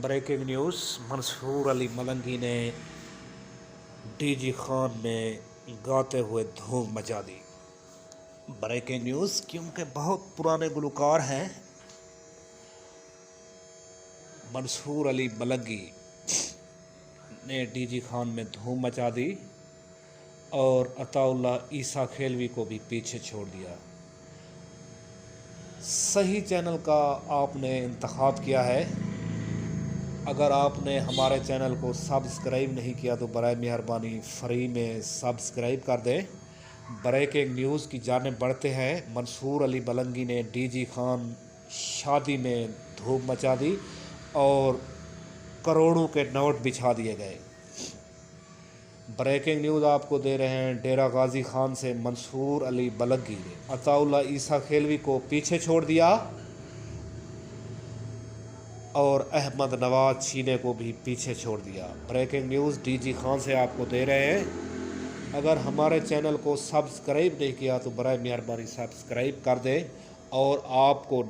Breaking news, منصور علی ملنگی نے D جی خان میں گاتے ہوئے دھوم مچا دی۔ بریکنگ نیوز کیونکہ بہت پرانے گلوکار ہیں، منصور علی ملنگی نے ڈی جی خان میں دھوم مچا دی اور عطا اللہ عیسیٰ کھیلوی کو بھی پیچھے چھوڑ دیا۔ صحیح چینل کا آپ نے انتخاب کیا ہے۔ اگر آپ نے ہمارے چینل کو سبسکرائب نہیں کیا تو برائے مہربانی فری میں سبسکرائب کر دیں۔ بریکنگ نیوز کی جانب بڑھتے ہیں۔ منصور علی ملنگی نے ڈی جی خان شادی میں دھوم مچا دی اور کروڑوں کے نوٹ بچھا دیے گئے۔ بریکنگ نیوز آپ کو دے رہے ہیں، ڈیرہ غازی خان سے منصور علی ملنگی نے عطا اللہ عیسیٰ کھیلوی کو پیچھے چھوڑ دیا اور احمد نواز چھینے کو بھی پیچھے چھوڑ دیا۔ بریکنگ نیوز ڈی جی خان سے آپ کو دے رہے ہیں۔ اگر ہمارے چینل کو سبسکرائب نہیں کیا تو برائے مہربانی سبسکرائب کر دیں اور آپ کو